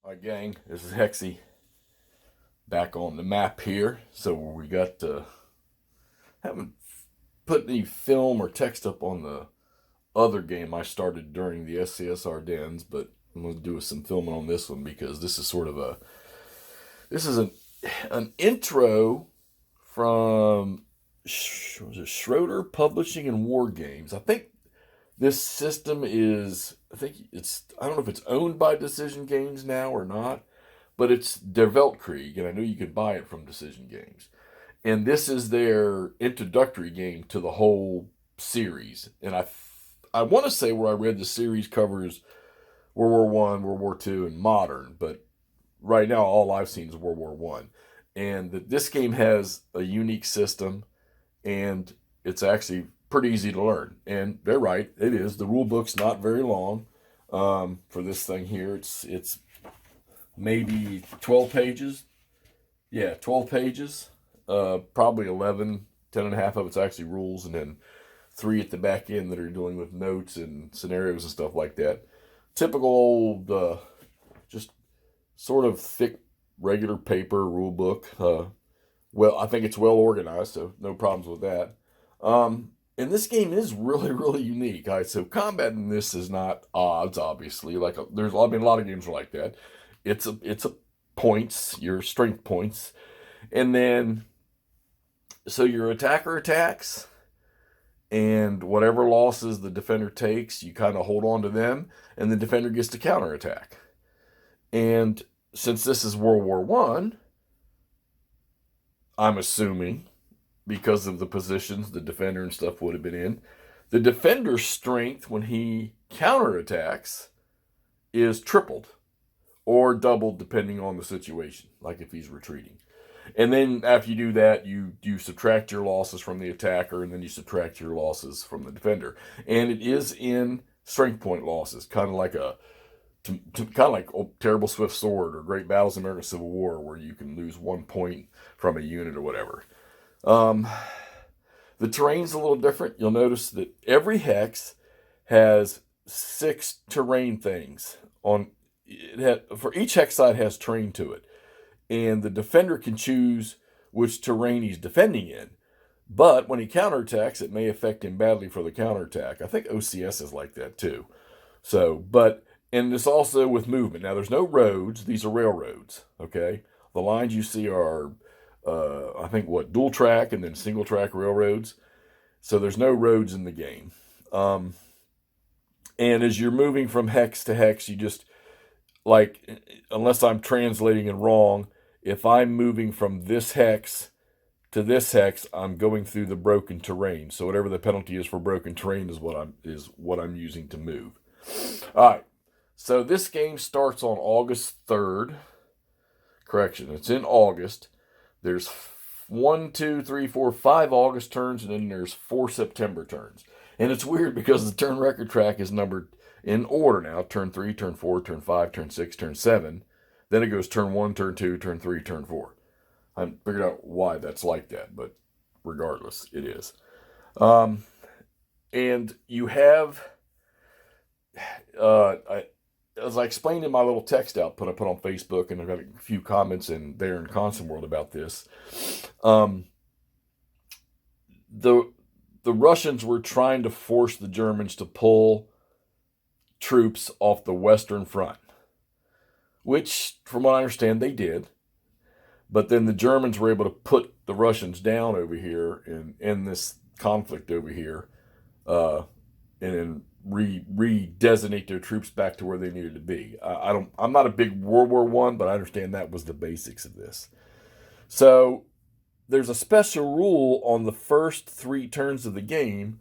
Alright, gang, this is Hexy back on the map here. So we got haven't put any film or text up on the other game I started during the SCS Ardennes, but I'm going to do some filming on this one because this is sort of this is an intro from was it Schroeder Publishing and War Games. I think this system is, I don't know if it's owned by Decision Games now or not, but it's their Weltkrieg, and I know you could buy it from Decision Games. And this is their introductory game to the whole series. And I want to say where I read the series covers World War One, World War Two, and modern, but right now all I've seen is World War One. And this game has a unique system, and it's actually pretty easy to learn. And they're right, it is. The rule book's not very long for this thing here. It's maybe 12 pages. Yeah, 12 pages. Probably 11, 10 and a half of it's actually rules, and then 3 at the back end that are dealing with notes and scenarios and stuff like that. Typical old, just sort of thick, regular paper rule book. Well, I think it's well organized, so no problems with that. And this game is really, really unique. All right, so combat in this is not odds, obviously. There's a lot of games are like that. It's a points, your strength points, and then so your attacker attacks, and whatever losses the defender takes, you kind of hold on to them, and the defender gets to counterattack. And since this is World War One, I'm assuming, because of the positions the defender and stuff would have been in, the defender's strength when he counterattacks is tripled or doubled depending on the situation, like if he's retreating. And then after you do that, you subtract your losses from the attacker, and then you subtract your losses from the defender. And it is in strength point losses, kind of like a Terrible Swift Sword or Great Battles in American Civil War, where you can lose 1 point from a unit or whatever. The terrain's a little different. You'll notice that every hex has 6 terrain things on it. For each hex side has terrain to it, and the defender can choose which terrain he's defending in. But when he counterattacks, it may affect him badly for the counterattack. I think OCS is like that too. And it's also with movement. Now, there's no roads. These are railroads, okay? The lines you see are, I think, dual track and then single track railroads. So there's no roads in the game. And as you're moving from hex to hex, you just, unless I'm translating it wrong, if I'm moving from this hex to this hex, I'm going through the broken terrain. So whatever the penalty is for broken terrain is what I'm using to move. All right. So this game starts on August 3rd. Correction, it's in August. There's 5 August turns, and then there's 4 September turns. And it's weird because the turn record track is numbered in order now. Turn 3, turn 4, turn 5, turn 6, turn 7. Then it goes turn 1, turn 2, turn 3, turn 4. I haven't figured out why that's like that, but regardless, it is. And you have... as I explained in my little text output I put on Facebook, and I've got a few comments there in Constant World about this, the Russians were trying to force the Germans to pull troops off the Western Front, which, from what I understand, they did. But then the Germans were able to put the Russians down over here and end this conflict over here, and then redesignate their troops back to where they needed to be. I'm not a big World War One, but I understand that was the basics of this. So there's a special rule on the first 3 turns of the game,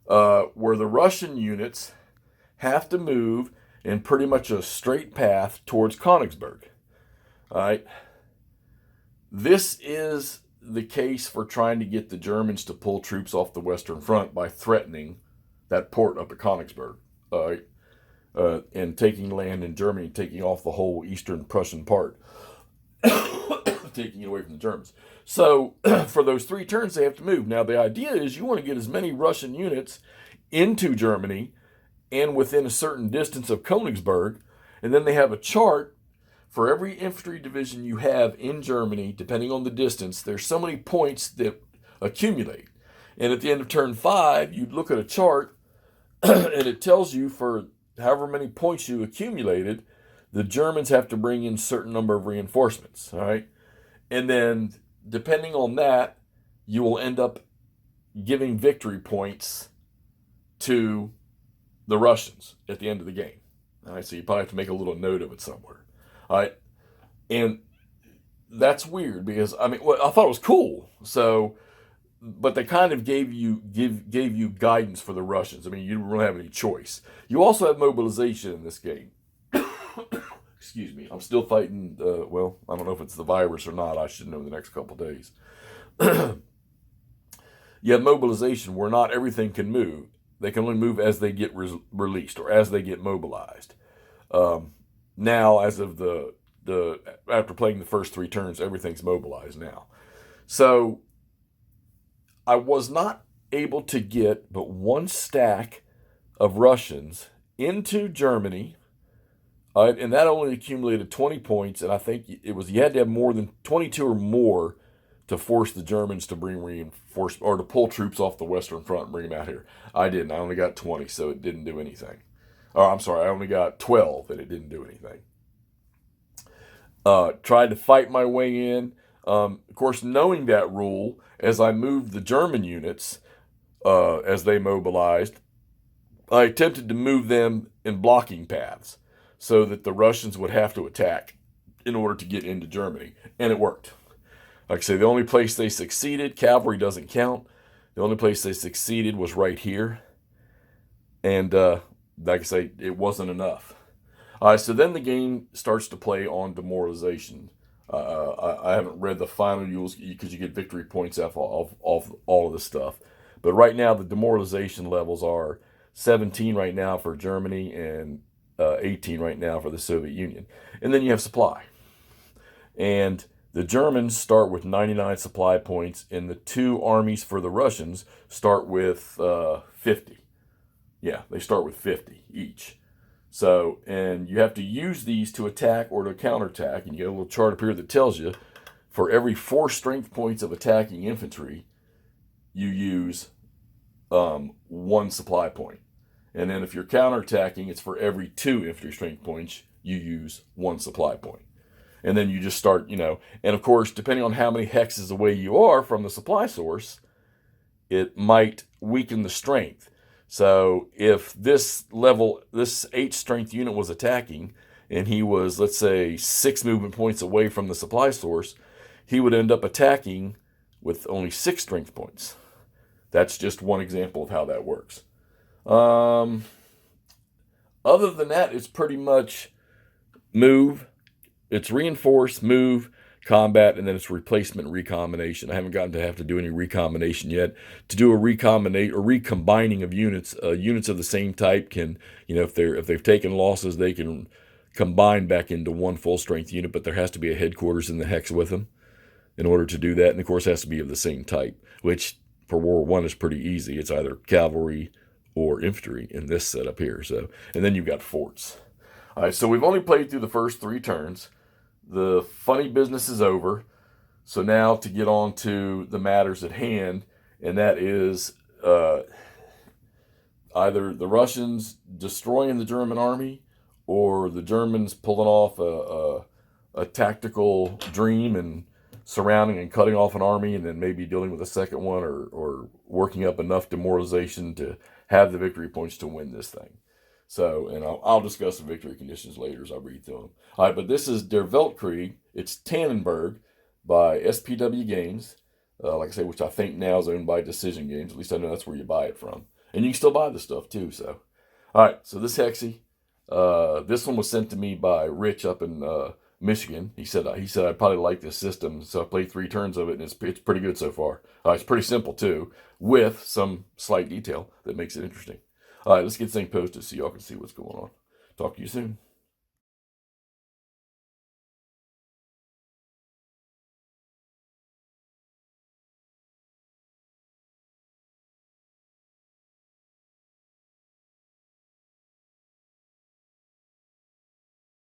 where the Russian units have to move in pretty much a straight path towards Königsberg. All right. This is the case for trying to get the Germans to pull troops off the Western Front by threatening that port up at Königsberg, and taking land in Germany, taking off the whole eastern Prussian part, taking it away from the Germans. So for those 3 turns, they have to move. Now, the idea is you want to get as many Russian units into Germany and within a certain distance of Königsberg, and then they have a chart for every infantry division you have in Germany, depending on the distance, there's so many points that accumulate. And at the end of turn 5, you'd look at a chart and it tells you for however many points you accumulated, the Germans have to bring in a certain number of reinforcements. All right. And then depending on that, you will end up giving victory points to the Russians at the end of the game. All right. So you probably have to make a little note of it somewhere. All right. And that's weird because, I mean, well, I thought it was cool. So, but they kind of gave you guidance for the Russians. I mean, you didn't really have any choice. You also have mobilization in this game. Excuse me. I'm still fighting, well, I don't know if it's the virus or not. I should know in the next couple of days. You have mobilization where not everything can move. They can only move as they get released or as they get mobilized. Now, as of after playing the first 3 turns, everything's mobilized now. So I was not able to get but 1 stack of Russians into Germany, and that only accumulated 20 points, and I think it was you had to have more than 22 or more to force the Germans to bring reinforcements or to pull troops off the Western Front and bring them out here. I didn't. I only got 20, so it didn't do anything. Or I'm sorry, I only got 12, and it didn't do anything. Tried to fight my way in. Of course, knowing that rule, as I moved the German units as they mobilized, I attempted to move them in blocking paths so that the Russians would have to attack in order to get into Germany. And it worked. Like I say, the only place they succeeded, cavalry doesn't count. The only place they succeeded was right here. And like I say, it wasn't enough. So then the game starts to play on demoralization. I haven't read the final rules because you get victory points off all of this stuff. But right now, the demoralization levels are 17 right now for Germany and 18 right now for the Soviet Union. And then you have supply. And the Germans start with 99 supply points, and the 2 armies for the Russians start with 50. Yeah, they start with 50 each. So, and you have to use these to attack or to counterattack, and you get a little chart up here that tells you for every 4 strength points of attacking infantry, you use 1 supply point. And then if you're counterattacking, it's for every 2 infantry strength points, you use 1 supply point. And then you just start, and of course, depending on how many hexes away you are from the supply source, it might weaken the strength. So if this 8 strength unit was attacking, and he was, let's say, 6 movement points away from the supply source, he would end up attacking with only 6 strength points. That's just one example of how that works. Other than that, it's pretty much move. It's reinforce, move, combat, and then it's replacement recombination. I haven't gotten to have to do any recombination yet. To do a recombining of units, units of the same type can, if they've taken losses, they can combine back into 1 full strength unit, but there has to be a headquarters in the hex with them in order to do that. And of course, it has to be of the same type, which for World War I is pretty easy. It's either cavalry or infantry in this setup here. So, and then you've got forts. All right, so we've only played through the first 3 turns. The funny business is over. So now to get on to the matters at hand, and that is either the Russians destroying the German army or the Germans pulling off a tactical dream and surrounding and cutting off an army and then maybe dealing with a second one or working up enough demoralization to have the victory points to win this thing. So, and I'll discuss the victory conditions later as I read through them. All right, but this is Der Weltkrieg. It's Tannenberg by SPW Games. Like I say, which I think now is owned by Decision Games. At least I know that's where you buy it from. And you can still buy the stuff too, so. All right, so this Hexie. This one was sent to me by Rich up in Michigan. He said I'd probably like this system, so I played 3 turns of it, and it's pretty good so far. It's pretty simple too, with some slight detail that makes it interesting. All right, let's get this thing posted so y'all can see what's going on. Talk to you soon.